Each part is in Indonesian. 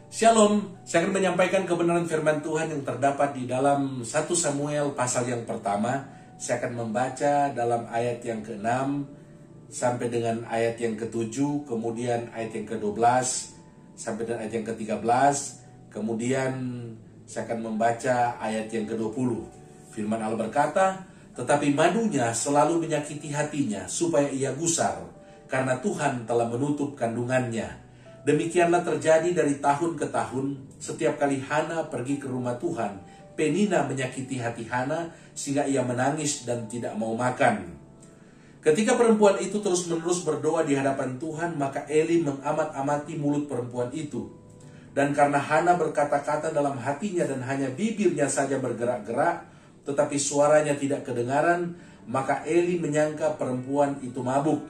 Shalom, saya akan menyampaikan kebenaran firman Tuhan yang terdapat di dalam 1 Samuel pasal yang pertama. Saya akan membaca dalam ayat yang ke-6 sampai dengan ayat yang ke-7, kemudian ayat yang ke-12 sampai dengan ayat yang ke-13, kemudian saya akan membaca ayat yang ke-20. Firman Allah berkata, "Tetapi madunya selalu menyakiti hatinya supaya ia gusar, karena Tuhan telah menutup kandungannya. Demikianlah terjadi dari tahun ke tahun. Setiap kali Hana pergi ke rumah Tuhan, Penina menyakiti hati Hana sehingga ia menangis dan tidak mau makan. Ketika perempuan itu terus-menerus berdoa di hadapan Tuhan, maka Eli mengamat-amati mulut perempuan itu. Dan karena Hana berkata-kata dalam hatinya dan hanya bibirnya saja bergerak-gerak, tetapi suaranya tidak kedengaran, maka Eli menyangka perempuan itu mabuk."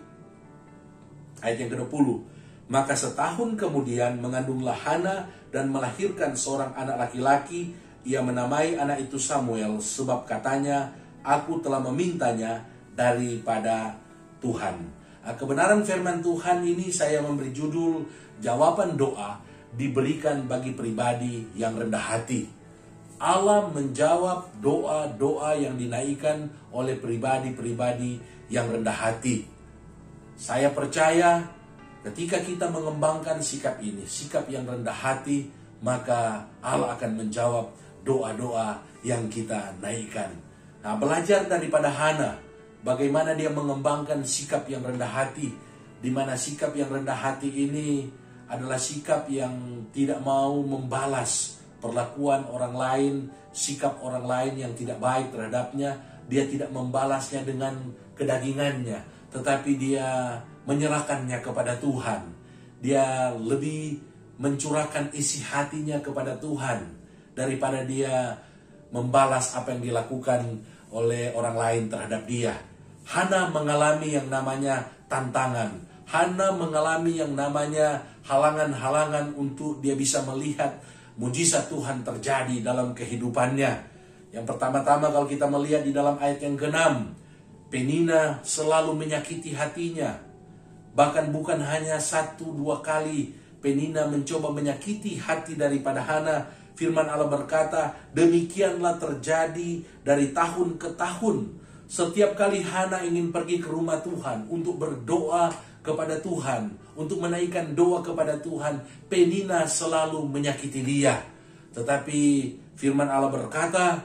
Ayat yang ke-20. "Maka setahun kemudian mengandunglah Hana dan melahirkan seorang anak laki-laki. Ia menamai anak itu Samuel, sebab katanya, aku telah memintanya daripada Tuhan." Kebenaran firman Tuhan ini saya memberi judul, jawaban doa diberikan bagi pribadi yang rendah hati. Allah menjawab doa-doa yang dinaikkan oleh pribadi-pribadi yang rendah hati. Saya percaya ketika kita mengembangkan sikap ini, sikap yang rendah hati, maka Allah akan menjawab doa-doa yang kita naikkan. Nah, belajar daripada Hana, bagaimana dia mengembangkan sikap yang rendah hati, di mana sikap yang rendah hati ini adalah sikap yang tidak mau membalas perlakuan orang lain, sikap orang lain yang tidak baik terhadapnya. Dia tidak membalasnya dengan kedagingannya, tetapi dia menyerahkannya kepada Tuhan. Dia lebih mencurahkan isi hatinya kepada Tuhan daripada dia membalas apa yang dilakukan oleh orang lain terhadap dia. Hana mengalami yang namanya tantangan. Hana mengalami yang namanya halangan-halangan untuk dia bisa melihat mujizat Tuhan terjadi dalam kehidupannya. Yang pertama-tama kalau kita melihat di dalam ayat yang ke-6, Penina selalu menyakiti hatinya. Bahkan bukan hanya 1-2 kali Penina mencoba menyakiti hati daripada Hana. Firman Allah berkata, demikianlah terjadi dari tahun ke tahun. Setiap kali Hana ingin pergi ke rumah Tuhan untuk berdoa kepada Tuhan, untuk menaikkan doa kepada Tuhan, Penina selalu menyakiti dia. Tetapi firman Allah berkata,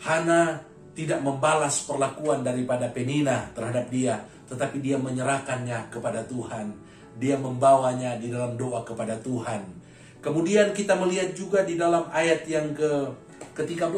Hana tidak membalas perlakuan daripada Penina terhadap dia, tetapi dia menyerahkannya kepada Tuhan. Dia membawanya di dalam doa kepada Tuhan. Kemudian kita melihat juga di dalam ayat yang ke-13.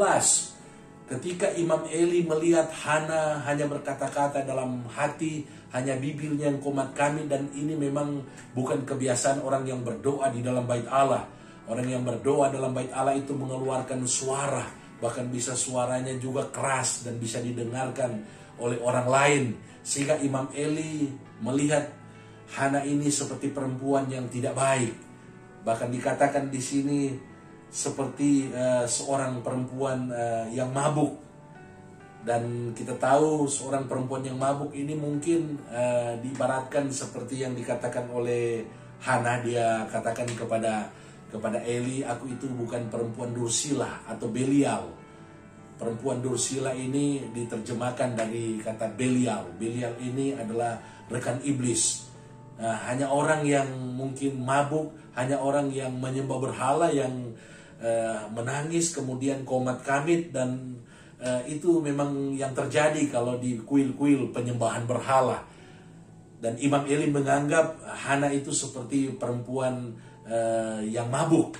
Ketika Imam Eli melihat Hana hanya berkata-kata dalam hati, hanya bibirnya yang komat kami, dan ini memang bukan kebiasaan orang yang berdoa di dalam bait Allah. Orang yang berdoa dalam bait Allah itu mengeluarkan suara, bahkan bisa suaranya juga keras dan bisa didengarkan oleh orang lain. Sehingga Imam Eli melihat Hana ini seperti perempuan yang tidak baik. Bahkan dikatakan di sini seperti seorang perempuan yang mabuk. Dan kita tahu seorang perempuan yang mabuk ini mungkin diibaratkan seperti yang dikatakan oleh Hana. Dia katakan kepada Eli, aku itu bukan perempuan Dursila atau Belial. Perempuan Dursila ini diterjemahkan dari kata Belial. Belial ini adalah rekan iblis. Hanya orang yang mungkin mabuk, hanya orang yang menyembah berhala, yang menangis kemudian komat kamit, dan itu memang yang terjadi kalau di kuil-kuil penyembahan berhala. Dan Imam Eli menganggap Hana itu seperti perempuan yang mabuk.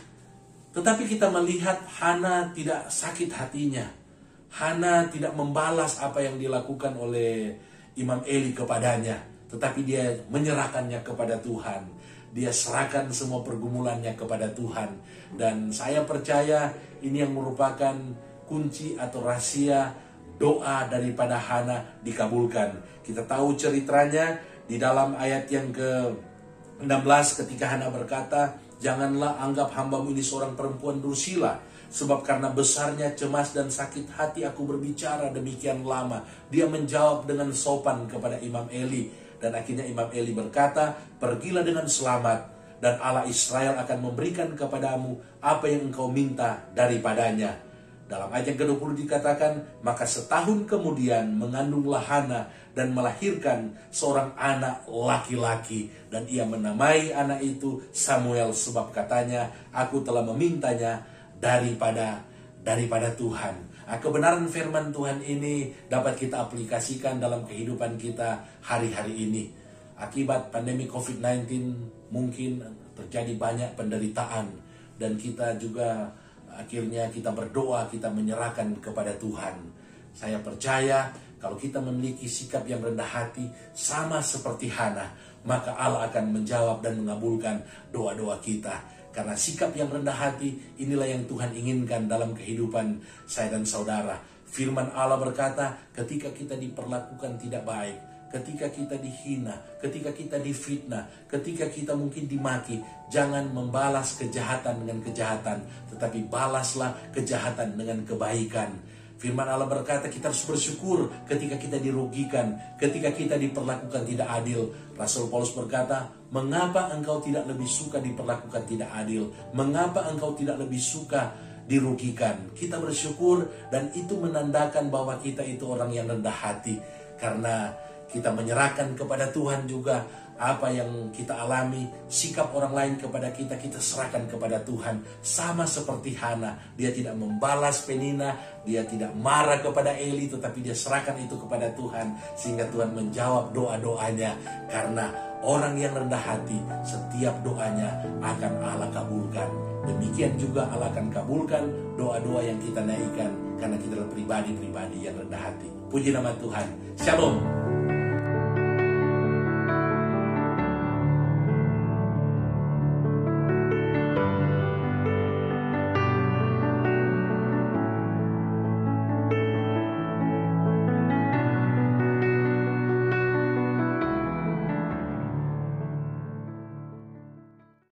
Tetapi kita melihat Hana tidak sakit hatinya. Hana tidak membalas apa yang dilakukan oleh Imam Eli kepadanya, tetapi dia menyerahkannya kepada Tuhan. Dia serahkan semua pergumulannya kepada Tuhan. Dan saya percaya ini yang merupakan kunci atau rahasia doa daripada Hana dikabulkan. Kita tahu ceritanya di dalam ayat yang ke-16 ketika Hana berkata, janganlah anggap hambamu ini seorang perempuan Dursila, sebab karena besarnya cemas dan sakit hati aku berbicara demikian lama. Dia menjawab dengan sopan kepada Imam Eli. Dan akhirnya Imam Eli berkata, pergilah dengan selamat. dan Allah Israel akan memberikan kepadamu apa yang engkau minta daripadanya. Dalam ayat yang ke-20 dikatakan, maka setahun kemudian mengandunglah Hana dan melahirkan seorang anak laki-laki. Dan ia menamai anak itu Samuel, sebab katanya, aku telah memintanya daripada Tuhan. Kebenaran firman Tuhan ini dapat kita aplikasikan dalam kehidupan kita hari-hari ini. Akibat pandemi COVID-19 mungkin terjadi banyak penderitaan, dan kita juga akhirnya kita berdoa, kita menyerahkan kepada Tuhan. Saya percaya kalau kita memiliki sikap yang rendah hati sama seperti Hana, maka Allah akan menjawab dan mengabulkan doa-doa kita. Karena sikap yang rendah hati inilah yang Tuhan inginkan dalam kehidupan saya dan saudara. Firman Allah berkata, ketika kita diperlakukan tidak baik, ketika kita dihina, ketika kita difitnah, ketika kita mungkin dimaki, jangan membalas kejahatan dengan kejahatan, tetapi balaslah kejahatan dengan kebaikan. Firman Allah berkata kita harus bersyukur ketika kita dirugikan, ketika kita diperlakukan tidak adil. Rasul Paulus berkata, mengapa engkau tidak lebih suka diperlakukan tidak adil? Mengapa engkau tidak lebih suka dirugikan? Kita bersyukur, dan itu menandakan bahwa kita itu orang yang rendah hati. Karena kita menyerahkan kepada Tuhan juga apa yang kita alami, sikap orang lain kepada kita, kita serahkan kepada Tuhan. Sama seperti Hana, dia tidak membalas Penina, dia tidak marah kepada Eli, tetapi dia serahkan itu kepada Tuhan, sehingga Tuhan menjawab doa-doanya. Karena orang yang rendah hati, setiap doanya akan Allah kabulkan. Demikian juga Allah akan kabulkan doa-doa yang kita naikkan, karena kita adalah pribadi-pribadi yang rendah hati. Puji nama Tuhan. Shalom.